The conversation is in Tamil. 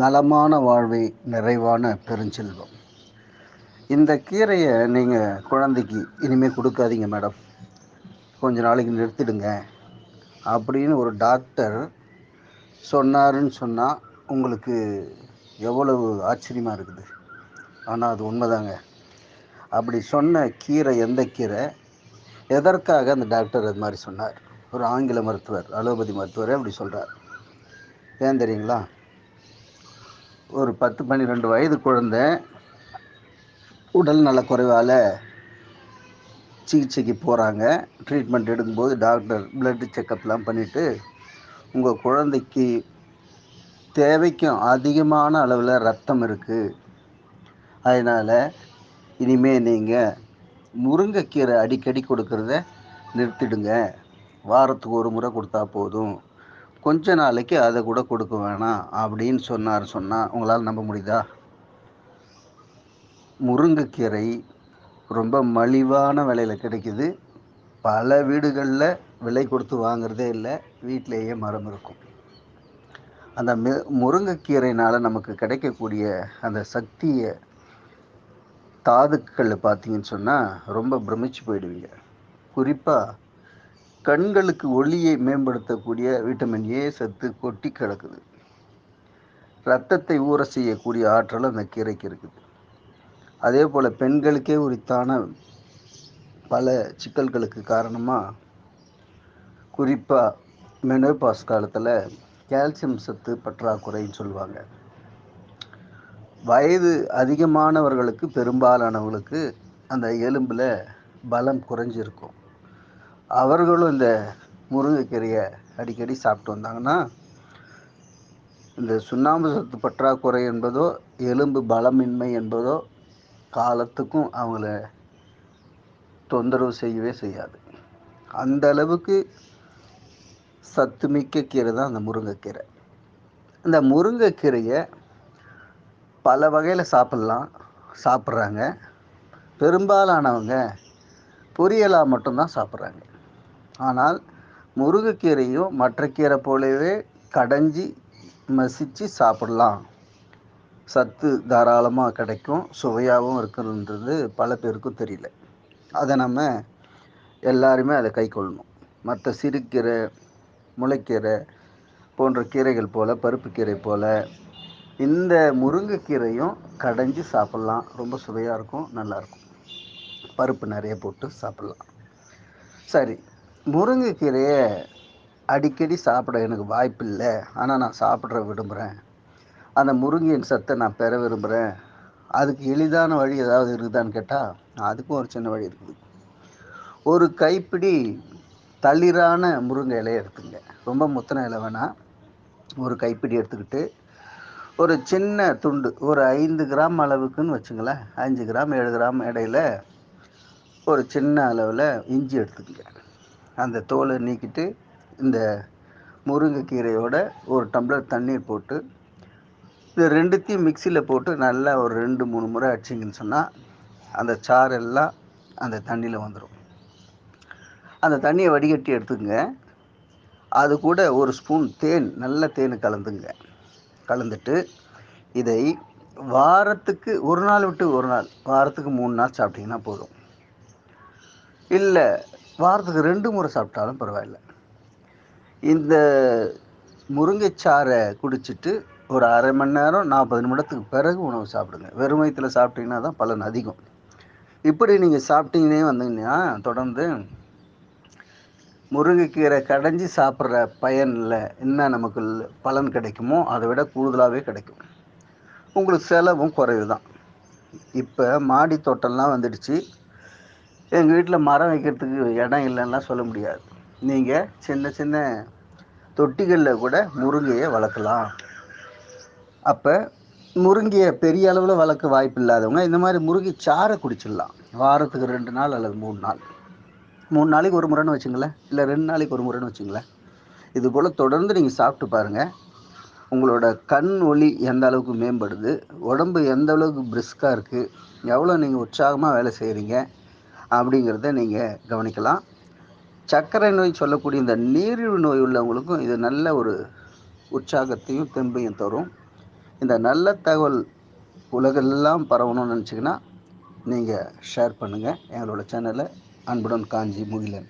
நலமான வாழ்வே நிறைவான பெருஞ்செல்வம். இந்த கீரையை நீங்கள் குழந்தைக்கு இனிமேல் கொடுக்காதீங்க மேடம், கொஞ்ச நாளைக்கு நிறுத்திடுங்க அப்படின்னு ஒரு டாக்டர் சொன்னாருன்னு சொன்னால் உங்களுக்கு எவ்வளவு ஆச்சரியமாக இருக்குது. ஆனால் அது உண்மைதாங்க. அப்படி சொன்ன கீரை எந்த கீரை, எதற்காக அந்த டாக்டர் அது மாதிரி சொன்னார்? ஒரு ஆங்கில மருத்துவர், அலோபதி மருத்துவரே அப்படி சொல்கிறார். ஏன் தெரியுங்களா? ஒரு 10-12 வயது குழந்தை உடல் நலக்குறைவால் சிகிச்சைக்கு போகிறாங்க. ட்ரீட்மெண்ட் எடுக்கும்போது டாக்டர் பிளட் செக்கப்லாம் பண்ணிவிட்டு, உங்கள் குழந்தைக்கு தேவைக்கும் அதிகமான அளவில் ரத்தம் இருக்குது, அதனால் இனிமேல் நீங்கள் முருங்கைக்கீரை அடிக்கடி கொடுக்கறத நிறுத்திடுங்க, வாரத்துக்கு ஒரு முறை கொடுத்தா போதும், கொஞ்ச நாளைக்கு அதை கூட கொடுக்க வேணாம் அப்படின்னு சொன்னால் உங்களால் நம்ப முடியுதா? முருங்கைக்கீரை ரொம்ப மலிவான விலையில் கிடைக்குது. பல வீடுகளில் விலை கொடுத்து வாங்குறதே இல்லை, வீட்டிலேயே மரம் இருக்கும். அந்த முருங்கைக்கீரையினால் நமக்கு கிடைக்கக்கூடிய அந்த சக்தியை, தாதுக்கள் பார்த்தீங்கன்னு சொன்னால் ரொம்ப பிரமிச்சு போயிடுவீங்க. குறிப்பாக கண்களுக்கு ஒளியை மேம்படுத்தக்கூடிய விட்டமின் ஏ சத்து கொட்டி கிடக்குது. இரத்தத்தை ஊற செய்யக்கூடிய ஆற்றல் அந்த கீரைக்கு இருக்குது. அதே போல் பெண்களுக்கே உரித்தான பல சிக்கல்களுக்கு காரணமாக, குறிப்பாக மெனோபாஸ் காலத்தில் கால்சியம் சத்து பற்றாக்குறைன்னு சொல்லுவாங்க. வயது அதிகமானவர்களுக்கு, பெரும்பாலானவர்களுக்கு அந்த எலும்பில் பலம் குறைஞ்சிருக்கும். அவர்களும் இந்த முருங்கைக்கீரையை அடிக்கடி சாப்பிட்டு வந்தாங்கன்னா, இந்த சுண்ணாம்பு சத்து பற்றாக்குறை என்பதோ எலும்பு பலமின்மை என்பதோ காலத்துக்கும் அவங்கள தொந்தரவு செய்யவே செய்யாது. அந்த அளவுக்கு சத்துமிக்க கீரை தான் அந்த முருங்கைக்கீரை. இந்த முருங்கைக்கீரையை பல வகையில் சாப்பிட்றாங்க. பெரும்பாலானவங்க பொரியலாக மட்டும்தான் சாப்பிட்றாங்க. ஆனால் முருங்கைக்கீரையும் மற்ற கீரை போலவே கடைஞ்சி மசித்து சாப்பிடலாம். சத்து தாராளமாக கிடைக்கும், சுவையாகவும் இருக்குன்றது பல பேருக்கும் தெரியல. அதை நம்ம எல்லாருமே அதை கை கொள்ளணும். மற்ற சிறுகீரை, முளைக்கீரை போன்ற கீரைகள் போல், பருப்பு கீரை போல் இந்த முருங்கைக்கீரையும் கடைஞ்சி சாப்பிட்லாம். ரொம்ப சுவையாக இருக்கும், நல்லாயிருக்கும். பருப்பு நிறைய போட்டு சாப்பிட்லாம். சரி, முருங்கைக்கீரையை அடிக்கடி சாப்பிட எனக்கு வாய்ப்பு இல்லை, ஆனால் நான் சாப்பிட்ற விரும்புகிறேன், அந்த முருங்கையின் சத்தை நான் பெற விரும்புகிறேன், அதுக்கு எளிதான வழி ஏதாவது இருக்குதான்னு கேட்டால் அதுக்கும் ஒரு சின்ன வழி இருக்குது. ஒரு கைப்பிடி தளிரான முருங்கை இலையை எடுத்துங்க. ரொம்ப முத்தின இலை வேணாம். ஒரு கைப்பிடி எடுத்துக்கிட்டு ஒரு சின்ன துண்டு, ஒரு 5 கிராம் அளவுக்குன்னு வச்சுங்களேன், 5 கிராம் 7 கிராம் இடையில ஒரு சின்ன அளவில் இஞ்சி எடுத்துக்கங்க. அந்த தோலை நீக்கிட்டு இந்த முருங்கைக்கீரையோட ஒரு டம்ளர் தண்ணீர் போட்டு இது ரெண்டுத்தையும் மிக்சியில் போட்டு நல்லா ஒரு 2-3 முறை அடிச்சிங்கன்னு சொன்னால் அந்த சாரெல்லாம் அந்த தண்ணியில் வந்துடும். அந்த தண்ணியை வடிகட்டி எடுத்துக்கங்க. அது கூட ஒரு ஸ்பூன் தேன், நல்ல தேன் கலந்துட்டு இதை வாரத்துக்கு ஒரு நாள் விட்டு ஒரு நாள், வாரத்துக்கு 3 நாள் சாப்பிட்டிங்கன்னா போதும். இல்லை வாரத்துக்கு 2 முறை சாப்பிட்டாலும் பரவாயில்ல. இந்த முருங்கைச்சாறை குடிச்சிட்டு ஒரு அரை மணி நேரம் 40 நிமிடத்துக்கு பிறகு உணவு சாப்பிடுங்க. வெறும் வயிற்றில் சாப்பிட்டீங்கன்னா தான் பலன் அதிகம். இப்படி நீங்கள் சாப்பிட்டீங்கன்னே வந்தீங்கன்னா தொடர்ந்து முருங்கைக்கீரை கடைஞ்சி சாப்பிட்ற பயனில் என்ன நமக்கு பலன் கிடைக்குமோ அதை விட கூடுதலாகவே கிடைக்கும். உங்களுக்கு செலவும் குறைவு தான். இப்போ மாடி தோட்டம்லாம் வந்துடுச்சு. எங்கள் வீட்டில் மரம் வைக்கிறதுக்கு இடம் இல்லைன்னா சொல்ல முடியாது. நீங்கள் சின்ன சின்ன தொட்டிகளில் கூட முருங்கையை வளர்க்கலாம். அப்போ முருங்கையை பெரிய அளவில் வளர்க்க வாய்ப்பு இல்லாதவங்க இந்த மாதிரி முருங்கை சாறை குடிச்சிடலாம். வாரத்துக்கு 2 நாள் அல்லது 3 நாள், 3 நாளைக்கு ஒரு முறைன்னு வச்சுங்களேன், இல்லை 2 நாளைக்கு ஒரு முறைன்னு வச்சுங்களேன். இது போல் தொடர்ந்து நீங்கள் சாப்பிட்டு பாருங்கள். உங்களோட கண் ஒளி எந்த அளவுக்கு மேம்படுது, உடம்பு எந்த அளவுக்கு பிரிஸ்காக இருக்குது, எவ்வளோ நீங்கள் உற்சாகமாக வேலை செய்கிறீங்க அப்படிங்கிறத நீங்கள் கவனிக்கலாம். சர்க்கரை நோய் சொல்லக்கூடிய இந்த நீரிழிவு நோய் உள்ளவங்களுக்கும் இது நல்ல ஒரு உற்சாகத்தையும் தெம்பையும் தரும். இந்த நல்ல தகவல் உலகெல்லாம் பரவணும்னு நினச்சிங்கன்னா நீங்கள் ஷேர் பண்ணுங்கள் எங்களோட சேனலை. அன்புடன் காஞ்சி முகிலன்.